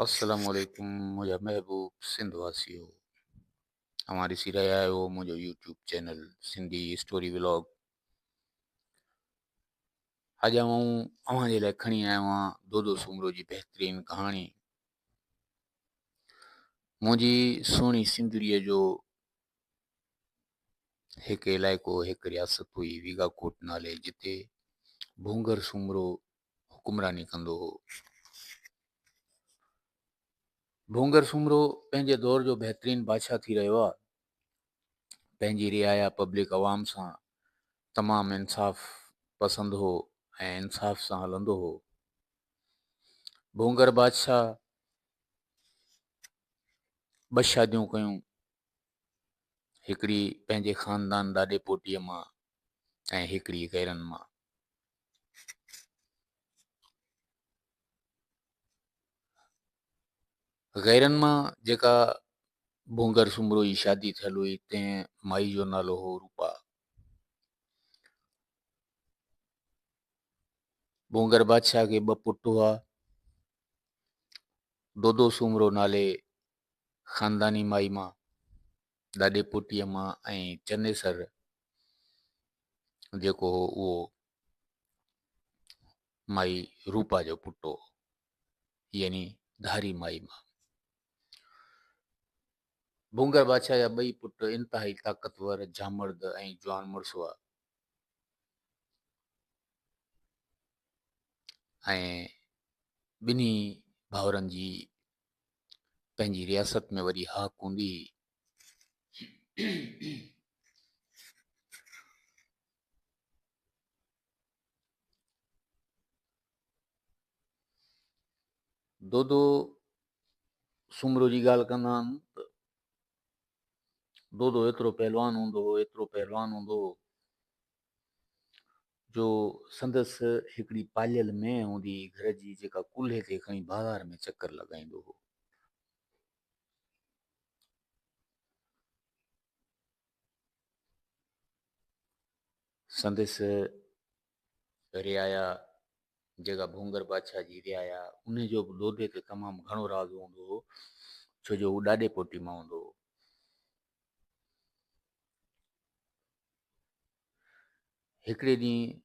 अस्सलाम वालेकुम मुझे महबूब सिंध वासियों। हमारी सी रहिया आहियो मुंहिंजो YouTube channel Sindhi story vlog. अॼु आऊं अव्हां जे लाइ खणी आयो आहियां दोदो सूमरो जी बहितरीन कहाणी। मुंहिंजी सुहिणी सिंधड़ीअ जो हिकु इलाइक़ो, हिकु रियासत हुई वीगाकोट नाले, जिते भूंगर सूमरो हुकुमरानी कंदो हो। भूंगर सूमरो पंहिंजे दौर जो बहितरीन बादशाह थी रहियो आहे। पंहिंजी रिआया पब्लिक अवाम सां तमामु इंसाफ़ पसंद हो ऐं इंसाफ़ सां हलंदो हो। भूंगर बादशाह 2 शादियूं कयूं, हिकिड़ी पंहिंजे ख़ानदान ॾाॾे पोटीअ मां ऐं हिकिड़ी गैरनि मां। गैरनि मां जेका भूंगर सूमरो जी शादी थियल हुई, तंहिं माई जो नालो हो रूपा। भूंगर बादशाह खे 2 पुट हुआ, दोदो सूमरो नाले ख़ानदानी माई मां, ॾाॾे पोटीअ मां, ऐं चनेसर जेको हो उहो माई रूपा जो पुटु हो, यानी धारी माई मां। भूंगर बादशाह जा 2 पुट इंतिहाई ताक़तवर, जामर्द ऐं जवान मुड़ुस हुआ ऐं ॿिन्ही भाउरनि जी पंहिंजी रियासत में वॾी हाक हूंदी हुई। दोदो सूमरो जी ॻाल्हि कंदा आहिनि त दोदो एतिरो पहलवान हूंदो हो जो संदसि हिकिड़ी पालियल मेंह हूंदी घर जी, जेका कुल्हे ते खणी बाज़ार में चकर लॻाईंदो हो। संदसि रिआया जेका भूंगर बादशाह जी रिआया, उन जो बि दोदे ते तमामु घणो राज़ हूंदो हो, छो जो हू ॾाॾे पोटी मां हूंदो हो। हिकिड़े ॾींहुं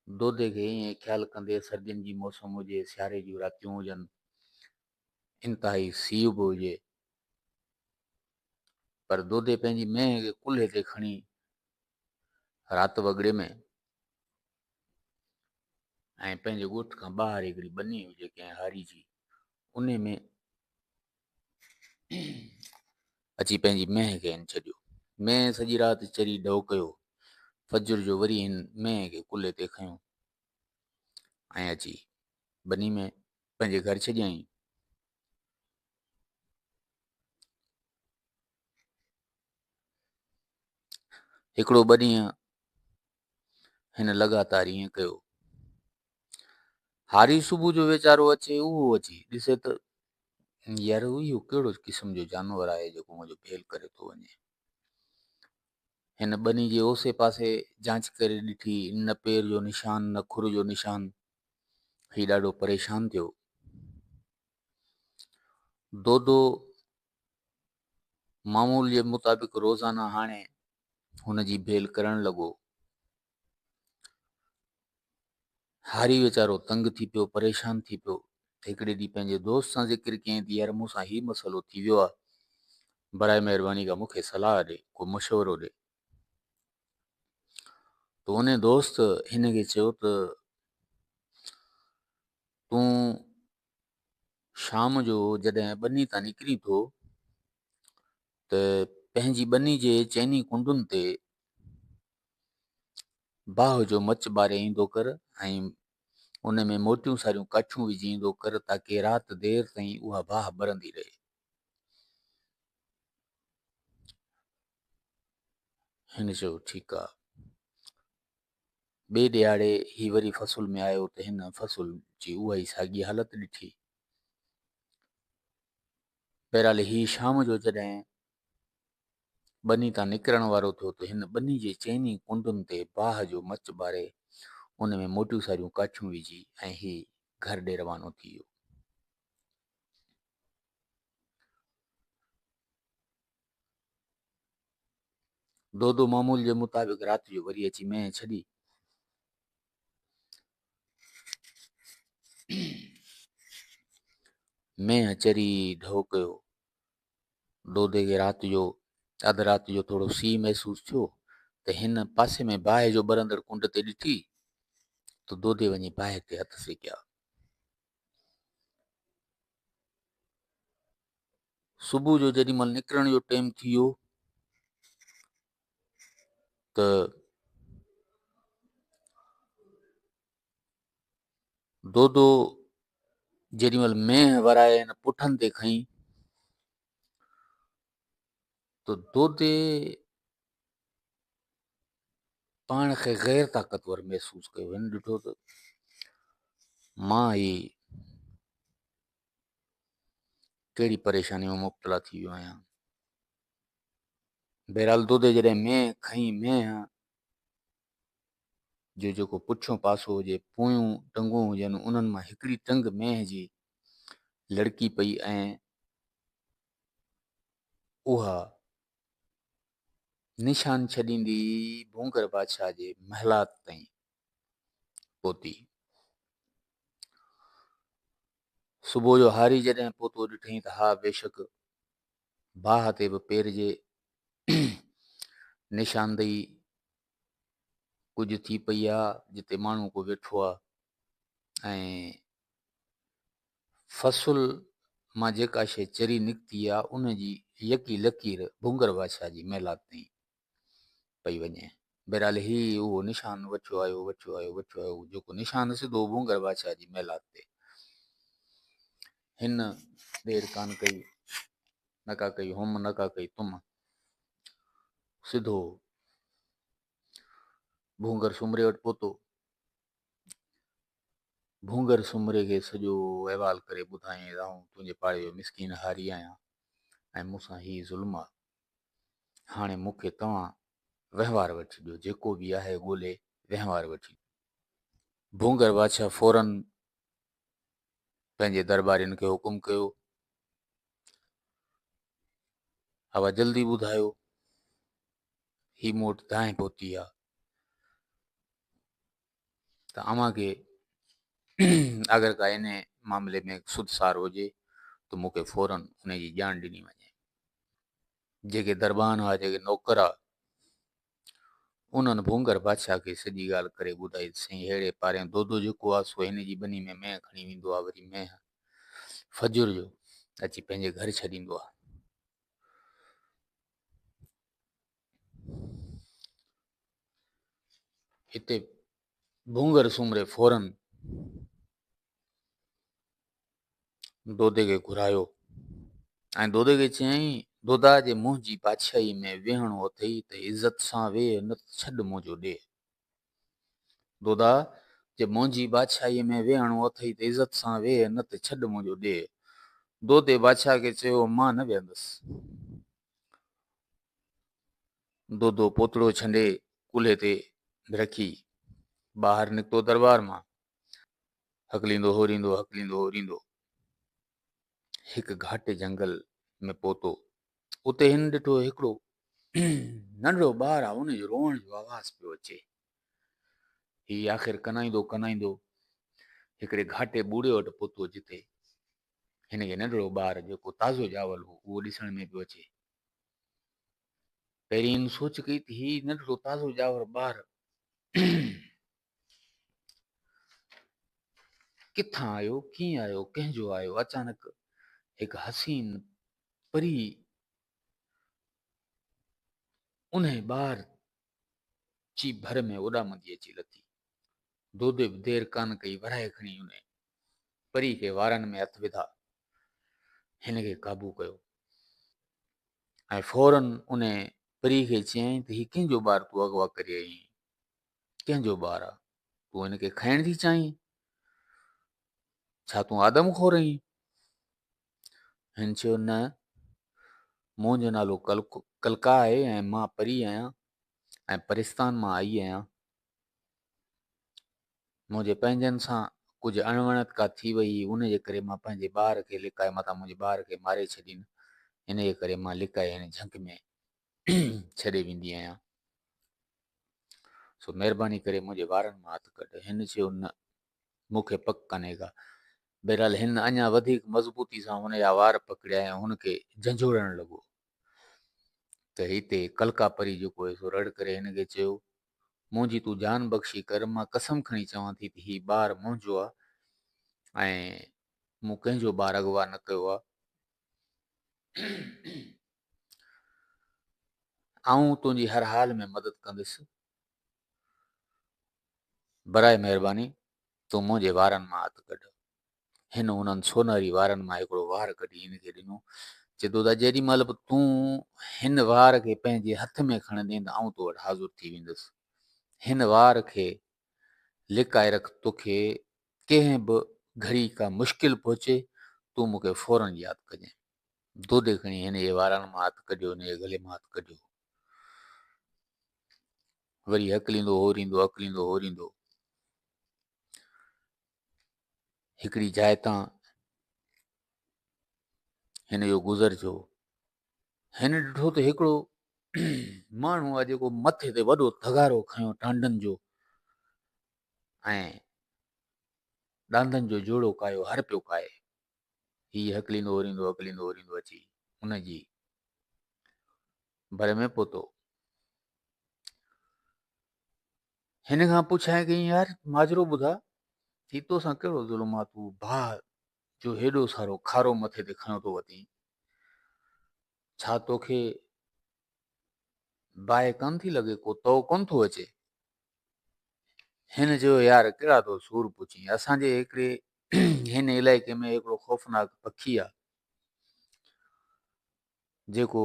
दोदे खे ईअं ख़्यालु कंदे, सर्दियुनि जी मौसम हुजे, सियारे जूं रातियूं हुजनि, इंतिहाई सीउ बि हुजे, पर दोदे पंहिंजी मेंह खे कुल्हे ते खणी राति वॻड़े में ऐं पंहिंजे ॻोठ खां ॿाहिरि हिकिड़ी बनी हुजे कंहिं हारी जी, उन में अची पंहिंजी मेंह खे हिन छॾियो। मेंह सॼी राति चरी ॾौ कयो, फजर जो वरी हिन मेंह खे कुल्हे ते खयों ऐं अची बनी में पंहिंजे घर छॾियईं। हिकिड़ो 2 ॾींहं हिन लगातार ईअं कयो। हारी सुबुह जो वीचारो अचे, उहो अची ॾिसे त यार इहो कहिड़ो क़िस्म जो जानवर आहे जेको मुंहिंजो भेल करे थो वञे। हिन बनी जे ओसे पासे जांच करे ॾिठी, न पेर जो निशान, न खुर जो निशान। ही ॾाढो परेशान थियो। दोदो मामूल जे मुताबिक़ रोज़ाना हाणे हुन जी भेल करण लॻो। हारी वीचारो तंग थी पियो, परेशान थी पियो। हिकिड़े ॾींहुं पंहिंजे दोस्त सां ज़िक्र कयईं त यार मूंसां ही मसइलो थी वियो आहे, बराए महिरबानी खां मूंखे सलाह ॾे, को मशवरो ॾे। त उन दोस्त हिन खे चयो त तूं शाम जो जॾहिं ॿनी तां निकिरी थो त पंहिंजी ॿनी जे चइनी कुंडुनि ते बाहि जो मच ॿारे ईंदो कर ऐं उन में मोटियूं सारियूं काठियूं विझी ईंदो कर, ताकी राति देर ताईं उहा बाहि ॿरंदी रहे। हिन चयो ठीकु आहे। ॿिए ॾियारे ही वरी फ़सुल में आयो त हिन फ़सुल जी उहा ई साॻी हालत ॾिठी। बहरहाल ही शाम जो जॾहिं ॿनी तां निकिरण वारो थियो त हिन ॿनी जे चइनी कुंडुनि ते बाहि जो मच ॿारे उन में मोटियूं सारियूं काठियूं विझी ऐं ही घर ॾे रवानो थी वियो। दोदो मामूल जे मुताबिक़ राति जो वरी अची मेंहिं छॾी। मेंहिं चरी ढो कयो। दोदे खे राति जो अधु राति जो थोरो सीउ महसूसु थियो त हिन पासे में बाहि जो ॿरंदड़ कुंड ते ॾिठी त दोदे वञी बाहि ते हथ सेकिया। सुबुह जो जेॾी महिल निकिरण जो टाइम थी वियो त दोदो जेॾी महिल मेंहिं वराए हिन पुठनि ते खईं त दोदे पाण खे गैर ताक़तवर महसूसु कयो। हिन ॾिठो त मां ही कहिड़ी परेशानी में मुब्तला थी वियो आहियां। बहरहाल दोदे जॾहिं मेंहिं खईं, मेंहिं जो जेको पुठियों पासो हुजे, पोयूं टंगूं हुजनि, उन्हनि मां हिकिड़ी टंग मेंहिं जी लड़की पई ऐं उहा निशान छॾींदी भूंगर बादशाह जे महलात ताईं पहुती। सुबुह जो हारी जॾहिं पहुतो ॾिठईं त हा बेशक बाहि ते बि पेर जे निशानदेही कुझु थी पई आहे, जिते माण्हू को वेठो आहे ऐं फ़सुल मां जेका शइ चरी निकिती आहे उन जी यकी लकीर भूंगर बादशाह जी महलात ताईं पई वञे। बहरहाल ही उहो निशान वठियो आयो जेको निशान सिधो भूंगर बादशाह जी महलात ते। हिन देर कान कई, न का कई हुम, न का कई तुम, सिधो भूंगर सुमरे वटि पहुतो। भूंगर सुमरे खे सॼो अहिवाल करे ॿुधायईं, आउं तुंहिंजे पाड़े जो मिसकीन हारी आहियां ऐं मूंसां ही ज़ुल्म आहे। हाणे मूंखे तव्हां वहिंवार वठी ॾियो, जेको बि आहे ॻोल्हे वहिंवार वठी ॾियो। भूंगर बादशाह फौरन पंहिंजे दरबारियुनि खे हुकुम कयो, हवा जल्दी ॿुधायो, ही मूं वटि दांहि पहुती आहे त अव्हां खे अगरि का इन मामले में सुधसार हुजे त मूंखे फौरन उन जी ॼाण ॾिनी वञे। जेके दरबान हुआ, जेके नौकर हुआ, उन्हनि भूंगर बादशाह खे सॼी ॻाल्हि करे ॿुधाई। साईं अहिड़े पारियां दोदो जेको आहे सो हिन जी बनी में मेंहिं खणी वेंदो आहे, वरी मेंहिं फजुर जो अची पंहिंजे घर छॾींदो आहे। हिते भूंगर सुमरे फौरन दोदे खे घुरायो ऐं दोदे खे चयईं, दोदा जे मुंहं जी बादशाही में वेहणो अथई त इज़त सां वेह, न त छॾ मुंहिंजो ॾे। दोदा जे मुंहं जी बादशाही में वेहणो अथई त इज़त सां वेह, न त छॾ मुंहिंजो ॾे। दोदे बादशाह खे चयो, मां न वेहंदुसि। दोदो पोतड़ो छंडे कुल्हे ते रखी ॿाहिरि निकितो दरबार मां। हकलींदो होरींदो हिकु घाटे जंगल में पहुतो। उते हिन ॾिठो हिकिड़ो नंढड़ो ॿार आहे, उनजो रोअण जो आवाज़ पियो अचे। ही आख़िर कनाईंदो हिकिड़े घाटे ॿूढ़े वटि पहुतो, जिते हिन खे नंढड़ो ॿार जेको ताज़ो ॼावल हो उहो ॾिसण में पियो अचे। पहिरीं हिन सोच कई त ही नंढड़ो ताज़ो ॼावल ॿार किथां आयो, कीअं आयो, कंहिंजो आयो। अचानक हिकु हसीन परी उन ॿार जी भर में ओॾामंदी अची लथी। दोदे बि देर कान कई, वराए खणी उन परी खे वारनि में हथ विधा, हिन खे काबू कयो ऐं फौरन उन परी खे चयईं त ही कंहिंजो ॿार तूं अगवा करे आई आहीं, कंहिंजो ॿार आहे, तूं हिनखे खाइण थी चाहीं, छा तूं आदम खोर आहीं? हिन चयो, न, मुंहिंजो नालो कलका आहे ऐं मां परी आहियां ऐं परिस्तान मां आई आहियां। मुंहिंजे पंहिंजनि सां कुझु अणवणत का थी वई, उन जे करे मां पंहिंजे ॿार खे लिकाए मथां मुंहिंजे ॿार खे मारे छॾीनि, इन जे करे मां लिकाए हिन झंग में छॾे वेंदी आहियां। सो महिरबानी करे मुंहिंजे वारनि मां हथु कढ। हिन चयो न, मूंखे पक कान्हे का। बहरहाल हिन अञा वधीक मज़बूती सां हुनजा वार पकड़िया ऐं हुनखे झंझोड़ण लॻो त हिते कलका परी जेको आहे सो रड़ करे हिनखे चयो, मुंहिंजी तूं जान बख़्शी कर, मां कसम खणी चवां थी त हीउ ॿारु मुंहिंजो आहे ऐं मूं कंहिंजो ॿारु अॻवा न कयो आहे। आऊं तुंहिंजी हर हाल में मदद कंदुसि, बराए महिरबानी तूं मुंहिंजे वारनि मां हथु कढ। हिन उन्हनि सोनारी वारनि मां हिकिड़ो वार कढी हिनखे ॾिनो, चए थो त जेॾी महिल बि तूं हिन वार खे पंहिंजे हथ में खणंदे त आऊं तो वटि हाज़ुर थी वेंदुसि। हिन वार खे लिकाए रख, तोखे कंहिं बि घड़ी का मुश्किल पहुचे तूं मूंखे फौरन यादि कजांइ। दोदे खणी हिन जे वारनि मां हथु कढियो, हिन जे गले मां हथु कढियो, वरी हकलींदो होरींदो हकलींदो होरींदो हिकिड़ी जाइ तां हिन जो गुज़र थियो। हिन ॾिठो त हिकिड़ो माण्हू आहे जेको मथे ते वॾो तगारो खयो टांडनि जो ऐं ॾांदनि जो जोड़ो कायो हर पियो काए। हीउ हकलींदो होरींदो अची हुनजी भर में पहुतो। हिन खां पुछांइ कई, यार माजरो ॿुधा, ही तोसां कहिड़ो ज़ुल्म आहे, तूं भाउ जो हेॾो सारो खारो मथे ते खयो थो वती, छा तोखे बाहि कोन थी लॻे, को तओ कोन थो अचे? हिन चयो, यार कहिड़ा तो सूर पुछी, असांजे हिकिड़े हिन इलाइक़े में हिकिड़ो ख़ौफ़नाक पखी आहे जेको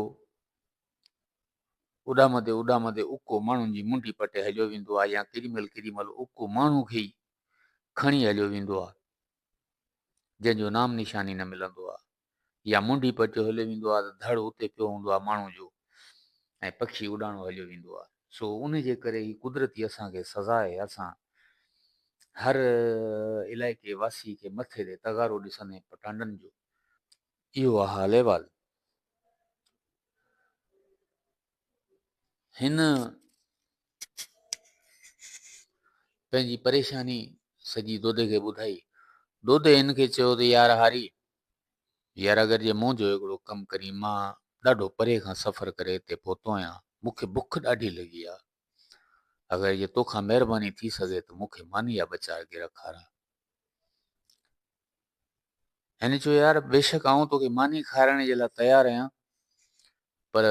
उॾामंदे उको माण्हुनि जी मुंडी पटे हलियो वेंदो आहे, या केॾी महिल उको माण्हू खे ई खणी हलियो वेंदो आहे जंहिंजो नाम निशानी न मिलंदो आहे, या मुंडी पटियो हलियो वेंदो आहे त धड़ उते पियो हूंदो आहे माण्हू जो ऐं पखी उॾाणो हलियो वेंदो आहे। सो उन जे करे ही कुदरती असांखे सज़ा आहे, असां हर इलाइक़े वासी खे मथे ते तगारो ॾिसंदे टांडनि जो। इहो आहे हाल अहिवाल। हिन पंहिंजी परेशानी सॼी दोदे खे ॿुधाई। दोदे हिन खे चयो त यार हारी, यार अगरि जे मुंहिंजो हिकिड़ो कमु करी, मां ॾाढो परे खां सफ़र करे हिते पहुतो आहियां, मूंखे बुख ॾाढी लॻी आहे, अगरि जे तोखां महिरबानी थी सघे त मूंखे मानी या ॿ चारि गिर खाराए। हिन चयो, यार बेशक आऊं तोखे मानी खाराइण जे लाइ तयारु आहियां, पर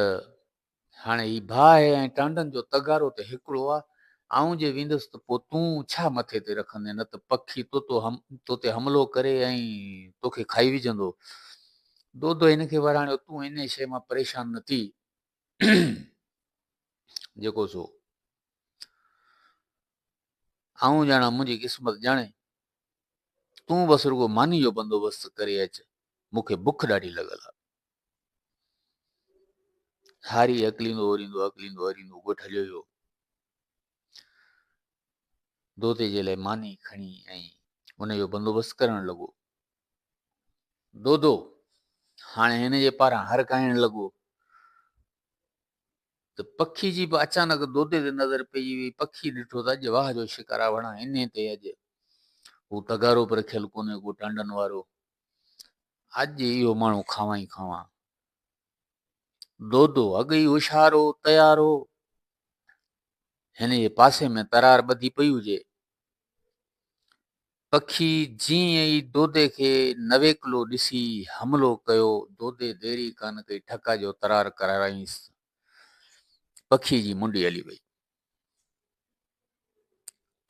हाणे ही भाउ आहे ऐं टांडनि जो तगारो त हिकिड़ो आहे, आऊं जे वेंदुसि त पोइ तूं छा मथे ते रखंदे, न त पखी तो ते हमिलो करे ऐं तोखे खाई विझंदो। दोदो हिनखे वराणियो, तूं इन शइ मां परेशान न थी, जेको सो आऊं ॼाणा मुंहिंजी क़िस्मत ॼाणे, तूं बसि रुगो मानी जो बंदोबस्तु करे अच, मूंखे बुख ॾाढी लॻल आहे। हारी हकलींदो होरींदो ॻोठ हलियो वियो, दोते जे लाइ मानी खणी ऐं हुनजो बंदोबस्तु करणु लॻो। दोदो हाणे हिन जे पारां हर काइण लॻो त पखी जी बि अचानक दोदे ते नज़र पइजी वई। पखी ॾिठो त अॼु वाह जो शिकार आहे, वणा इन ते अॼु हू तगारो बि रखियल कोन्हे को टांडनि वारो, अॼु इहो माण्हू खावां ई खावां। दोदो अॻई होशियारो तयारो हिन जे पासे में तरार ॿधी पई हुजे, पखी जीअं ई दोदे खे नवेकलो ॾिसी हमिलो कयो, दोदे देरी कान कई, ठका जो तरार कराराईंसि, पखी जी मुंडी हली वई।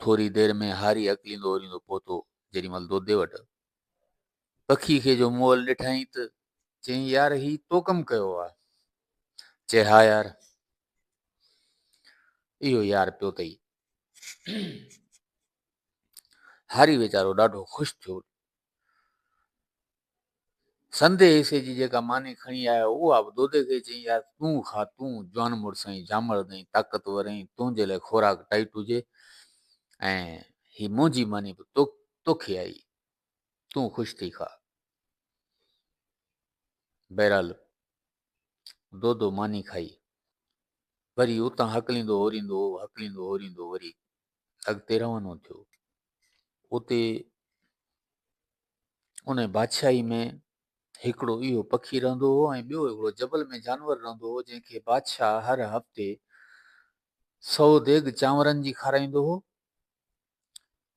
थोरी देरि में हारी हकलींदो होरींदो पहुतो जेॾी महिल दोदे वटि। पखी खे जो मोल ॾिठाई त चयईं, यार ही तो कमु कयो आहे? चए, हा यार, इहो यार पियो अथई। हारी वीचारो ॾाढो ख़ुशि थियो, संदे हिसे जी जेका मानी खणी आयो उहा बि दोदे खे चई, यार तूं खा, तूं जवान मुड़ुस आहीं, जामड़ अथई, ताक़तवर आहीं, तुंहिंजे लाइ खोराक टाइट हुजे ऐं ही मुंहिंजी मानी बि तोखे आई, तूं ख़ुशि थी खा। बहरहाल दोदो मानी खाई, वरी उतां हकलींदो वरी अॻिते रवानो थियो। उते उन बादशाही में हिकिड़ो इहो पखी रहंदो हो ऐं ॿियो हिकिड़ो जबल में जानवर रहंदो हो जंहिंखे बादशाह हर हफ़्ते 100 देग चांवरनि जी खाराईंदो हो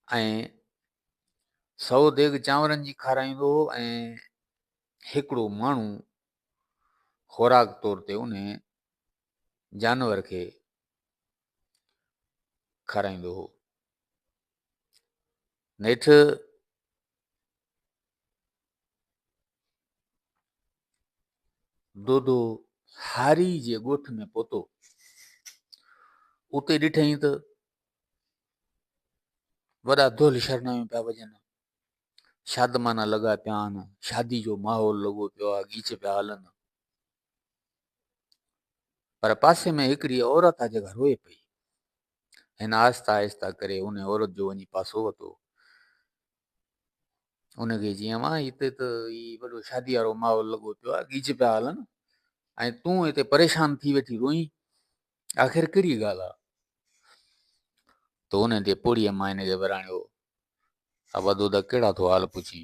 ऐं 100 देग चांवरनि जी खाराईंदो हो ऐं हिकिड़ो माण्हू खुराक तौर ते उन जानवर खे खाराईंदो हो। नेठि दोदो हारी जे ॻोठ में पहुतो। उते ॾिठईं त वॾा धुल शरनायूं पिया वॼनि, शादमाना लॻा पिया आहिनि, शादी जो माहौल लॻो पियो आहे, गीच पिया हलनि। पर पासे में हिकिड़ी औरत आहे जेका रोए पई। हिन आहिस्ता आहिस्ता करे उन औरत जो वञी पासो वरितो। उनखे जीअं मां हिते त ही वॾो शादी वारो माहौल लॻो पियो आहे, गीच पिया हलनि ऐं तूं हिते परेशान थी वेठी रोईं, आख़िर कहिड़ी ॻाल्हि आहे? त उन ते पोड़ीअ मां हिनखे विराणियो, वॾो त कहिड़ा थो हाल पुछी।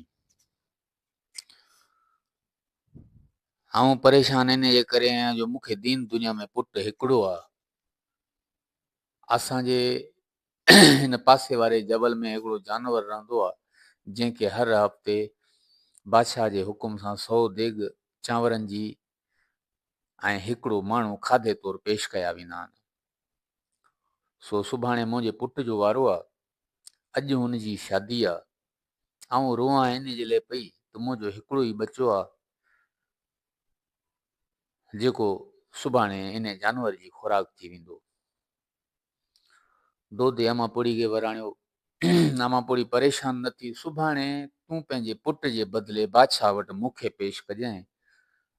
आऊं परेशान इन जे करे आहियां जो मूंखे दीन दुनिया में पुटु हिकिड़ो आहे। असांजे हिन पासे वारे जबल में हिकिड़ो जानवर रहंदो आहे जंहिंखे हर हफ़्ते बादशाह जे हुकुम सां 100 देग चांवरनि जी ऐं हिकिड़ो माण्हू खाधे तौरु पेश कया वेंदा आहिनि। सो सुभाणे मुंहिंजे पुट जो वारो आहे, अॼु हुनजी शादी आहे। आऊं रोआं इन जे लाइ पई त मुंहिंजो हिकिड़ो ई बचो आहे जेको सुभाणे इन जानवर जी खुराक थी वेंदो। दोधे अमापोड़ी खे वराणियो। अमापोड़ी परेशान न थी, सुभाणे तूं पंहिंजे पुट जे बदिले बादशाह वटि मूंखे पेश कजांइ।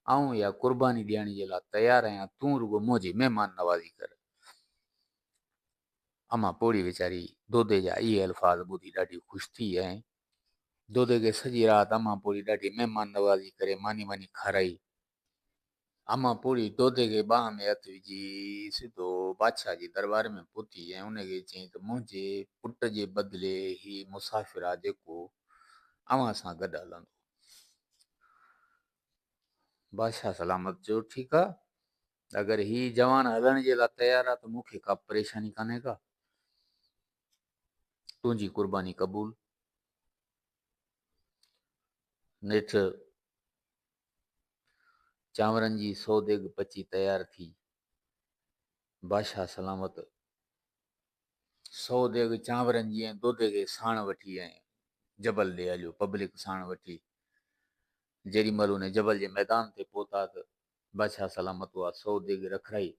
आऊं या कुर्बानी ॾियण जे लाइ तयारु आहियां, तूं रुगो मुंहिंजी महिमान नवाज़ी कर। अमापोड़ी वीचारी दोधे जा इहे अल्फाज़ ॿुधी ॾाढी ख़ुशि थी ऐं दोधे खे सॼी राति अमापोड़ी ॾाढी महिमान नवाज़ी करे मानी मानी खाराई। अमापोड़ी दोधे खे बाह में हथ विझी सिधो बादशाह जी दरबार में पहुती ऐं उनखे चयईं त मुंहिंजे पुट जे बदिले ही मुसाफ़िर आहे जेको अव्हां सां गॾु हलंदो। बादशाह सलामत चयो, ठीकु आहे, अगरि ही जवान हलण जे लाइ तयारु आहे त मूंखे का परेशानी कान्हे का, तुंहिंजी कुर्बानी क़बूल। नेठि चांवरनि जी 100 देग पची तयारु थी। बादशाह सलामत 100 देग चांवरनि जी ऐं दोधे खे साण वठी ऐं जबल ॾे हलियो, पब्लिक साण वठी। जेॾी महिल उन जबल जे मैदान ते पहुता त बादशाह सलामत उहा 100 देग रखाई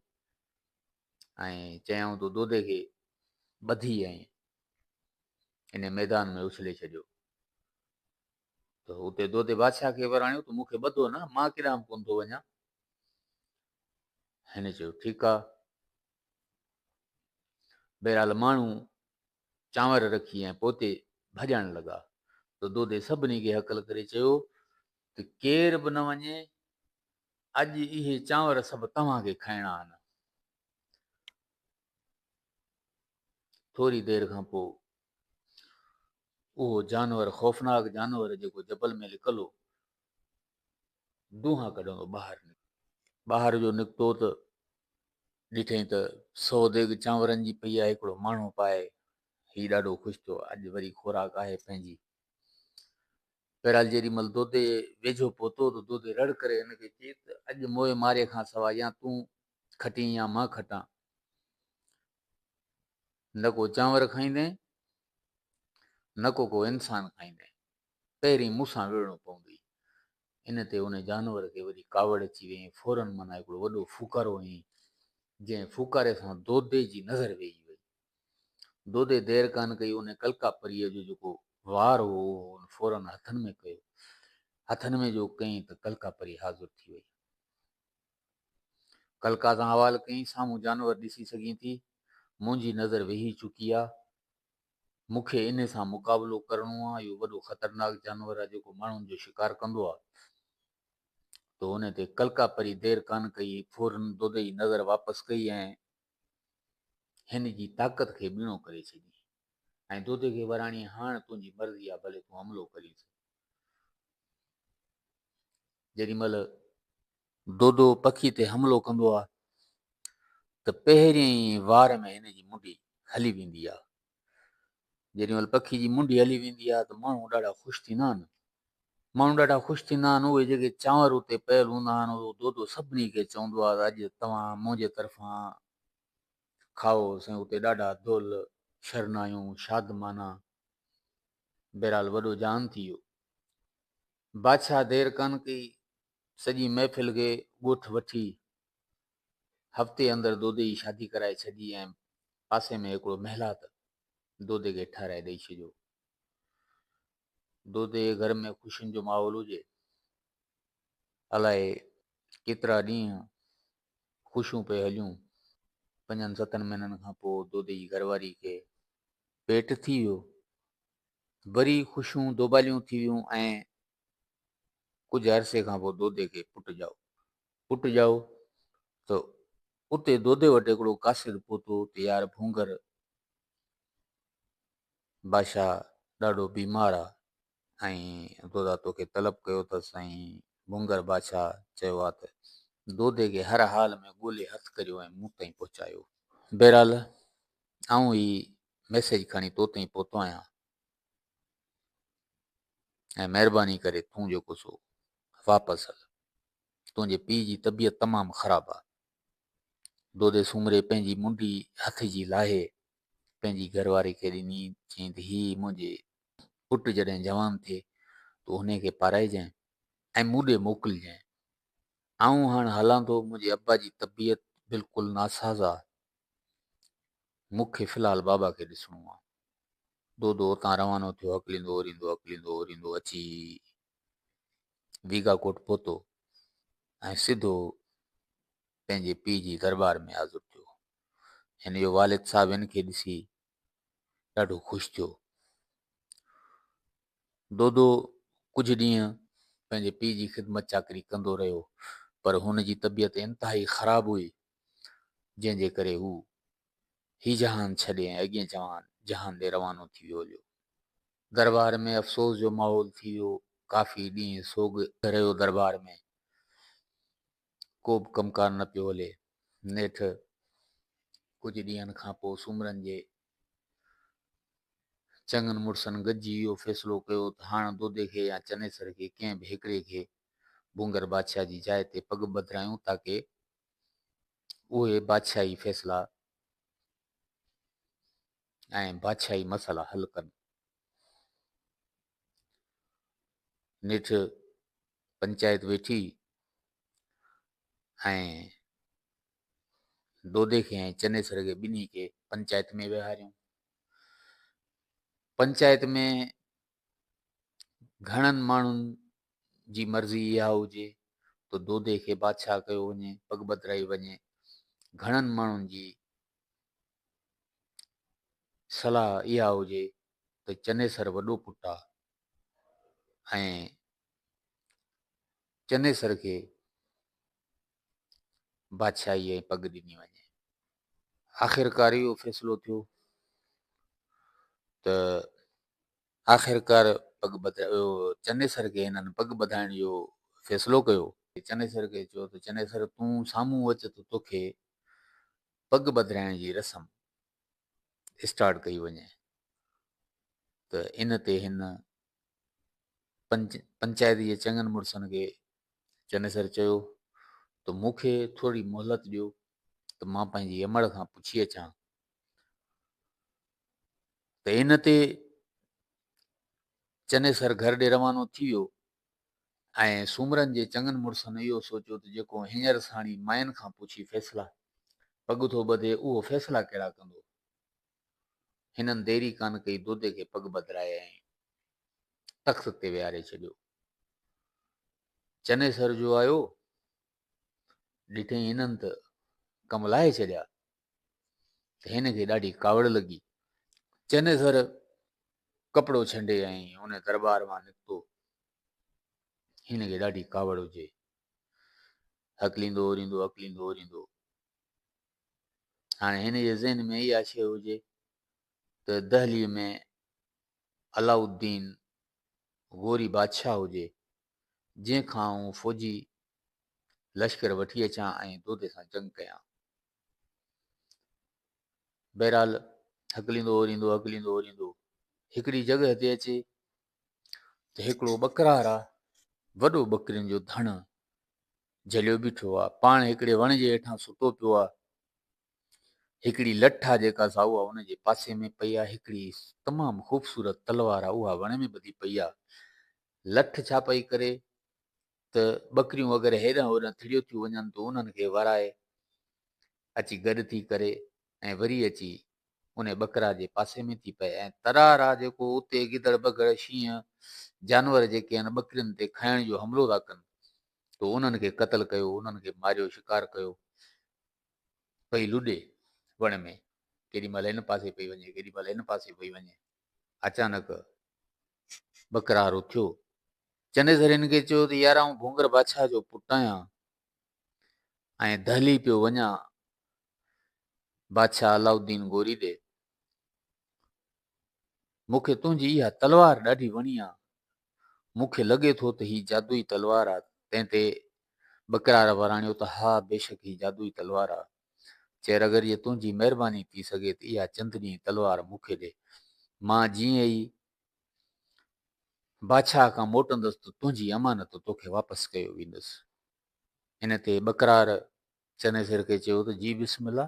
ऐं चयऊं त दोधे खे ॿधी ऐं इन मैदान में उछले छॾियो। त उते दोधे बादशाह खे वराणियो त मूंखे ॿधो न, मां केॾांहुं कोन थो वञा। हिन चयो, ठीकु आहे। बहरहाल माण्हू चांवर रखी ऐं पोते भॼण लॻा त दोधे सभिनी खे हकल करे चयो त केर बि न वञे, अॼु इहे चांवर सभु तव्हांखे खाइणा आहिनि। थोरी देरि खां पोइ उहो जानवर, ख़ौफ़नाक जानवर जेको जबल में लिकल हो, दूंहां कढंदो ॿाहिरि जो निकितो त ॾिठईं त 100 देग चांवरनि जी पई आहे, हिकिड़ो माण्हू पाए। ही ॾाढो ख़ुशि थियो, अॼु वरी खुराक आहे पंहिंजी। बहरहाल जेॾी महिल दोधे वेझो पहुतो त दोधे रड़ करे हिनखे चई त अॼु मोए मारे खां सवाइ या तूं खटीं या मां खटां, न को चांवर खाईंदे न को इंसान खाईंदे, पहिरीं मूंसां विढ़णो पवंदई। इन ते उन जानवर खे वरी कावड़ अची वई। फौरन माना हिकिड़ो वॾो फूकारो हईं, जंहिं फूकारे सां दोधे जी नज़र वेही वई। दोधे देरि कान कई, उन कलका परीअ जो जेको वार हो फौरन हथनि में कयो। हथनि में जो कयईं त कलका परी हाज़ुर थी वई। कलका सां हवाल कयईं, साम्हूं जानवर ॾिसी सघीं थी, मुंहिंजी नज़र वेही चुकी आहे, मूंखे इन सां मुक़ाबिलो करिणो आहे। इहो वॾो ख़तरनाक जानवर आहे जेको माण्हुनि जो शिकार कंदो आहे। त हुन ते कलका परी देरि कान कई, फौरन दोधे जी नज़र वापसि कई ऐं हिन जी ताक़त खे ॿीणो करे छॾी ऐं दोदे खे वराणी हाणे तुंहिंजी मर्ज़ी आहे, भले तूं हमिलो करीं। जेॾीमहिल दोदो पखी ते हमिलो कंदो आहे त पहिरियें ई वार में हिन जी मुंडी हली वेंदी आहे। जेॾीमहिल पखी जी मुंडी हली वेंदी आहे त माण्हू ॾाढा ख़ुशि थींदा आहिनि। उहे जेके चांवर उते पियल हूंदा आहिनि, उहो दोदो सभिनी खे चवंदो आहे त अॼु तव्हां मुंहिंजे तरफ़ां खाओ। असां उते ॾाढा दुल शरनायूं शादमाना। बहरहाल वॾो जान थी वियो। बादशाह देरि कान कई, सॼी महफ़िल खे ॻोठ वठी हफ़्ते अंदरि दोदे जी शादी कराए छॾी ऐं पासे में हिकिड़ो महिलात दोदे खे ठाराए ॾेई छॾियो। दोदे जे घर में ख़ुशियुनि जो माहौल हुजे। अलाए केतिरा ॾींहं ख़ुशियूं पे हलियूं। 5-7 महीननि खां पोइ दोदे जी घरवारी खे पेट थी वियो। वरी ख़ुशियूं दोबालियूं थी वियूं ऐं कुझु अरसे खां पोइ दोदे खे पुटु ॼाओ त उते दोदे वटि हिकिड़ो कासिर पहुतो त यार भूंगर बादशाह ॾाढो बीमार आहे ऐं दोदा तोखे तलब कयो अथसि। ऐं भूंगर बादशाह चयो आहे त दोदे खे हर हाल में ॻोल्हे हथु करियो ऐं मूं ताईं पहुचायो। बहरहाल आऊं ही मैसेज खणी तो ताईं पहुतो आहियां ऐं महिरबानी करे तूं जेको सो वापसि हल। तुंहिंजे पीउ जी तबियत तमामु ख़राबु आहे। दोदे सूमरे पंहिंजी मुंडी हथ जी लाहे पंहिंजी घरवारी खे ॾिनी। चयईं त हीउ मुंहिंजे पुटु जॾहिं जवान थिए त हुन खे पाराइजांइ ऐं मूं ॾे मोकिलिजांइ। आऊं हाणे हलां थो, मुंहिंजे अब्बा जी तबियत बिल्कुलु नासाज़ आहे। मूंखे फ़िलहालु बाबा खे ॾिसणो आहे। दोदो उतां रवानो थियो, अकलींदो अची वीगाकोट पहुतो ऐं सिधो पंहिंजे पीउ जी दरबार में हाज़िर थियो। हिन जो वालिद साहिब हिन खे ॾिसी ॾाढो ख़ुशि थियो। दोदो कुझु ॾींहं पंहिंजे पीउ जी ख़िदमत चाकरी कंदो रहियो, पर हुन जी तबियत इंतिहाई ख़राबु हुई, जंहिंजे करे हू ही जहान छॾे ऐं अॻिए जहान ॾे रवानो थी वियो हुयो। दरबार में अफ़सोस जो माहौल थी वियो। काफ़ी ॾींहं सोग रहियो दरबार में, को बि कमकार न पियो हले। नेठि कुझु ॾींहंनि खां पोइ सूमरनि जे चङनि मुड़ुसनि गॾिजी इहो फ़ैसिलो कयो त हाणे दोदे खे या चनेसर खे कंहिं बि हिकिड़े खे भूंगर बादशाह जी जाइ ते पग ॿधायूं ताकी उहे बादशाही फ़ैसिला ऐं बादशाही मसाला हल कनि। नेठि पंचायत वेठी ऐं दोदे खे ऐं चनेसर खे ॿिन्ही खे पंचायत में विहारियूं। पंचायत में घणनि माण्हुनि जी मर्ज़ी इहा हुजे त दोदे खे बादशाह कयो वञे, पग ॿधाई वञे। घणनि माण्हुनि जी सलाह इहा हुजे त चनेसर वॾो पुटु आहे ऐं चनेसर खे बादशाही ऐं पग ॾिनी वञे। आख़िरकार इहो फ़ैसिलो थियो त आख़िरकार चनेसर खे हिननि पग ॿधाइण जो फ़ैसिलो कयो। चनेसर खे चयो त चनेसर तूं साम्हूं अच त तोखे पग ॿधाइण जी रस्म स्टार्ट कई वञे। त इन ते हिन पंचायत जे चङनि मुड़ुसनि खे चनेसर चयो त मूंखे थोरी मोहलत ॾियो त मां पंहिंजी अमड़ खां पुछी अचां। त इन ते चनेसर घर ॾे रवानो थी वियो ऐं सूमरनि जे चङनि मुड़ुसनि इहो सोचियो त जेको हींअर साणी मायुनि खां पुछी फ़ैसिला पग थो ॿधे उहो फ़ैसिला कहिड़ा कंदो। हिननि देरी कान कई, दोदे खे पग ॿधाए ऐं तख़्त ते विहारे छॾियो। चनेसर जो आयो, ॾिठई हिननि त कम लाहे छॾिया, त हिन खे ॾाढी कावड़ लॻी। चनेसर कपिड़ो छंडे ऐं हुन दरबार मां निकितो। हिन खे ॾाढी कावड़ हुजे, अकलींदो रींदो हाणे हिन जे ज़हन में इहा शइ हुजे त दहलीअ में अलाउद्दीन गोरी बादशाह हुजे, जंहिंखां आउं फ़ौजी लश्कर वठी अचां ऐं दोदे सां जंग कयां। बहरहाल हकलींदो वरींदो हिकिड़ी जॻह ते अचे त हिकिड़ो ॿकरार आहे, वॾो ॿकरियुनि जो धण झलियो बीठो आहे, पाण हिकिड़े वण जे हेठां सुतो पियो आहे। हिकिड़ी लठ आहे जेका सा उहा उनजे पासे में पई आहे, हिकिड़ी तमामु ख़ूबसूरत तलवार आहे उहा वण में ॿधी पई आहे। लठ छा पई करे त ॿकरियूं अगरि हेॾां होॾां थिड़ियो थियूं वञनि त उन्हनि खे वराए अची गॾु थी करे ऐं वरी अची उन ॿकरा जे पासे में थी पए। ऐं तरार आहे जेको उते गिदड़ बगड़ शींहं जानवर जेके आहिनि ॿकरियुनि ते खाइण जो हमिलो था कनि, त उन्हनि खे क़तल कयो, उन्हनि खे मारियो, शिकार कयो, पई लुॾे वण में, केॾी महिल हिन पासे पई वञे, केॾी महिल हिन पासे पई वञे। अचानक ॿकरार उथियो। चनेसर हिन खे चयो त यार आउं भूंगर बादशाह जो पुटु आहियां ऐं दहली पियो वञा बादशाह अलाउद्दीन गोरी ॾे, मूंखे तुंहिंजी इहा तलवार ॾाढी वणी आहे, मूंखे लॻे थो त हीअ जादुई तलवार आहे। तंहिं ते ॿकरार वराणियो त हा बेशक हीअ जादुई तलवार आहे। चेर अगरि इहा तुंहिंजी महिरबानी थी सघे त इहा चंदनी तलवार मूंखे ॾे, मां जीअं ई बादशाह खां मोटंदुसि त तुंहिंजी अमानत तोखे वापसि कयो वेंदुसि। इन ते ॿकरार चनेसर खे चयो त जी बिस्मिल्ला,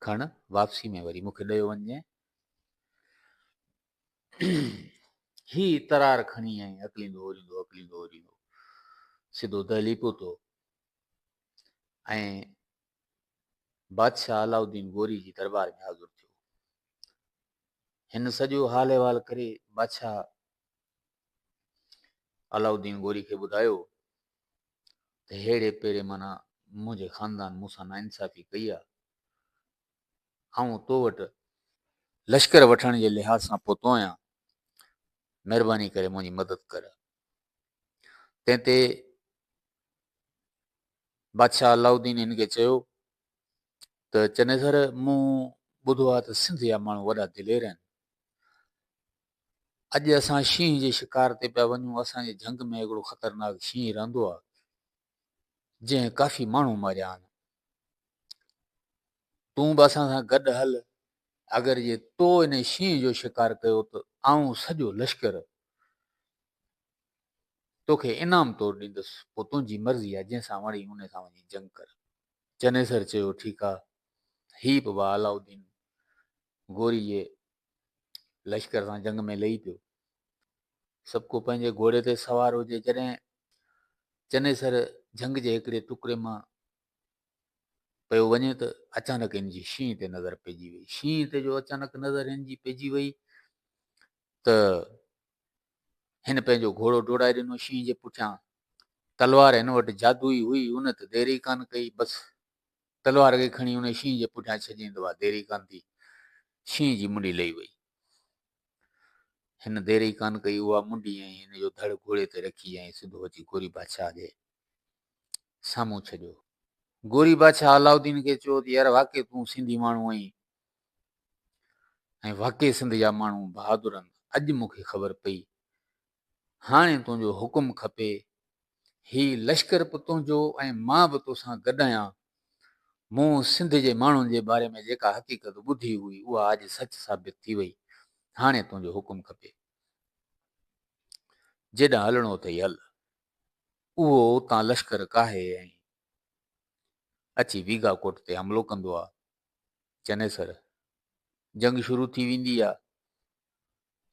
खण वापसी में वरी मूंखे ॾेयो वञे। ही तरार खणी ऐं अकलींदो वरींदो सिधो दहली पहुतो ऐं बादशाह अलाउद्दीन गोरी जी दरबार में हाज़ुर थियो। हिन सॼो हाल अहिवाल करे बादशाह अलाउद्दीन गोरी खे ॿुधायो त हेड़े पेरे माना मुंहिंजे ख़ानदान मूंसां नाइंसाफ़ी कई आहे, आउं तो वटि लश्कर वठण जे लिहाज़ सां पहुतो आहियां, महिरबानी करे मुंहिंजी मदद कर। तंहिं ते बादशाह अलाउद्दीन हिन खे चयो त चनेसर, मूं ॿुधो आहे त सिंध जा माण्हू वॾा दिलेर आहिनि, अॼु असां शींहं जे शिकार ते पिया वञूं, असांजे झंग में हिकिड़ो ख़तरनाक शींहं रहंदो आहे जंहिं काफ़ी माण्हू मारिया आहिनि, तूं बि असां सां गॾु हल, अगरि जे तो इन शींहं जो शिकार कयो त आउं सॼो लश्कर तोखे इनाम तौरु ॾींदुसि, पोइ तुंहिंजी मर्ज़ी आहे, जंहिंसां वणी उन सां वञी जंग कर। चनेसर चयो ठीकु आहे। ही बि बा अलाउद्दीन गोरी जे लश्कर सां जंग में लही पियो। सभु को पंहिंजे घोड़े ते सवार हुजे। जॾहिं चनेसर जंग जे हिकिड़े टुकड़े मां पियो वञे त अचानक हिन जी शींहं ते नज़र पइजी वई। शींहं ते जो अचानक नज़र हिन जी पइजी वई त हिन पंहिंजो घोड़ो डोड़ाए ॾिनो शींहं जे पुठियां। तलवार हिन वटि जादुई हुई, उन त देरी कान कई, बसि तलवार खे खणी उन शींहं जे पुठियां छॾींदो आहे, देरी कान थी, शींहं जी मुंडी लही वई। हिन देरी कान कई, उहा मुंडी ऐं हिन जो धड़ घोड़े ते रखी ऐं सिधो अची गोरी बादशाह जे साम्हूं छॾियो। गोरी बादशाह अलाउद्दीन खे चयो त यार वाकई तूं सिंधी माण्हू आहीं ऐं वाकई सिंध जा माण्हू बहादुर आहिनि, अॼु मूंखे ख़बर पई, हाणे तुंहिंजो हुकुम खपे, ही लश्कर बि तुंहिंजो ऐं मां बि तोसां गॾु आहियां। मूं सिंध जे माण्हुनि जे बारे में जेका हक़ीक़त ॿुधी हुई उहा अॼु सच साबित थी वई, हाणे तुंहिंजो हुकुम खपे, जेॾां हलणो अथई हल। उहो उतां लश्कर काहे ऐं अची वीघाकोट ते हमिलो कंदो आहे। चनेसर जंग शुरू थी वेंदी आहे।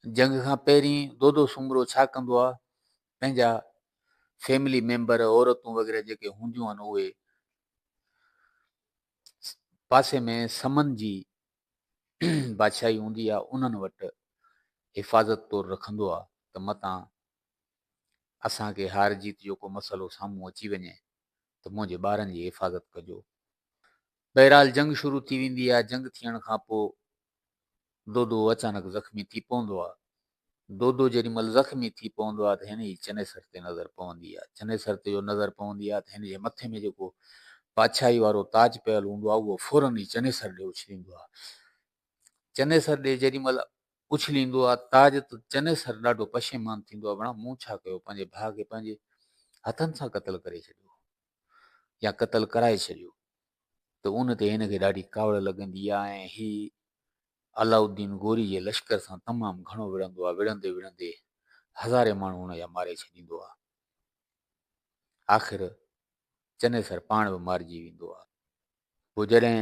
जंग खां पहिरीं दोदो सूमरो छा कंदो आहे, पंहिंजा फैमिली मेंबर औरतूं वग़ैरह जेके हूंदियूं आहिनि उहे पासे में समन जी बादशाही हूंदी आहे, उन्हनि वटि हिफ़ाज़त तौरु रखंदो आहे त मतां असांखे हार जीत जो को मसइलो साम्हूं अची वञे त मुंहिंजे ॿारनि जी हिफ़ाज़त कजो। बहरहाल जंग शुरू थी वेंदी आहे। जंग थियण खां पोइ दोदो अचानक ज़ख़्मी थी पवंदो आहे। दोदो जेॾी महिल ज़ख़्मी थी पवंदो आहे त हिन जी चनेसर ते नज़र पवंदी आहे। चनेसर ते जो नज़र पवंदी आहे त हिन जे मथे में जेको बादशाही वारो ताज पियल हूंदो आहे उहो फौरन ई चनेसर ॾे उछलींदो आहे। चनेसर ॾे जेॾी महिल उछलींदो आहे ताज त चनेसर ॾाढो पशेमान थींदो आहे, बणा मूं छा कयो, पंहिंजे भाउ खे पंहिंजे हथनि सां क़तलु करे छॾियो या क़तलु कराए छॾियो। त उन ते हिनखे ॾाढी कावड़ लॻंदी आहे ऐं ही अलाउद्दीन गोरी जे लश्कर सां तमामु घणो विढ़ंदो आहे। विढ़ंदे विढ़ंदे हज़ारे माण्हू हुनजा मारे छॾींदो आहे। आख़िर चनेसर पाण बि मारिजी वेंदो आहे। पोइ जॾहिं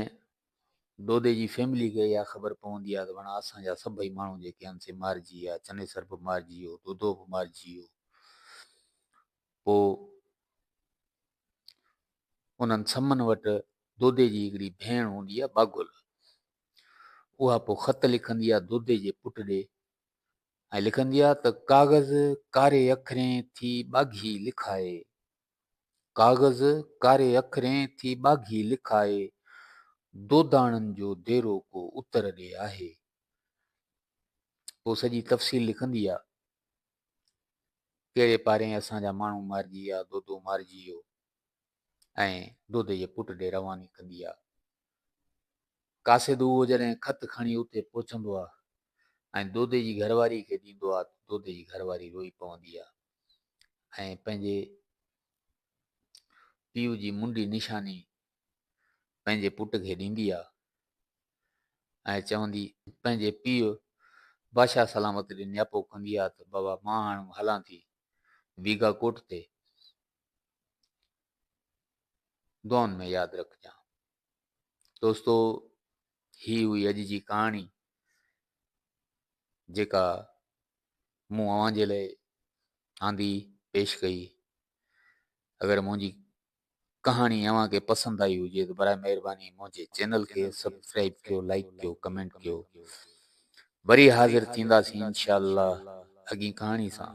डोदे जी फैमिली खे इहा ख़बर पवंदी आहे त माना असांजा सभई माण्हू जेके आहिनि से मारिजी विया, चनेसर बि मारिजी वियो, डोदो बि मारिजी वियो। पोइ उन्हनि समन वटि डोदे जी हिकिड़ी भेण हूंदी आहे बागुल, उहा पोइ ख़त लिखंदी आहे डोदे जे पुट ॾे ऐं लिखंदी आहे त काग़ज़ कारे अखरें थी बाघी लिखाए, काग़ज़ कारे अखरें थी बाघी लिखाए, दोदाणनि जो देरो को उतर ॾे आहे। पोइ सॼी तफ़सील लिखंदी आहे कहिड़े पारे असांजा माण्हू मारिजी विया, दोदो मारिजी वियो ऐं दोदे जे पुट ॾे रवानी कंदी आहे। कासिद उहो जॾहिं ख़त खणी उते पहुचंदो आहे ऐं दोदे जी घरवारी खे ॾींदो आहे, दोदे जी घरवारी रोई पवंदी आहे ऐं पंहिंजे पीउ जी मुंडी निशानी पंहिंजे पुट खे ॾींदी आहे ऐं चवंदी पंहिंजे पीउ बादशाह सलामत ॾे नियापो कंदी आहे त बाबा मां हाणे हलां थी वीगा कोट ते, दुआनि में यादि रखजांइ। दोस्तो, ही हुई अॼु जी कहाणी जेका मूं अव्हां जे लाइ आंदी पेश कई। अगरि मुंहिंजी कहाणी अव्हां खे पसंदि आई हुजे त बराए महिरबानी मुंहिंजे चैनल खे सब्सक्राइब कयो, लाइक कयो, कमेंट कयो। वरी हाज़िर थींदासीं इंशाअल्लाह अॻी कहाणी सां।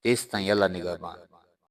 तेसि ताईं अल्लाह निगहबान।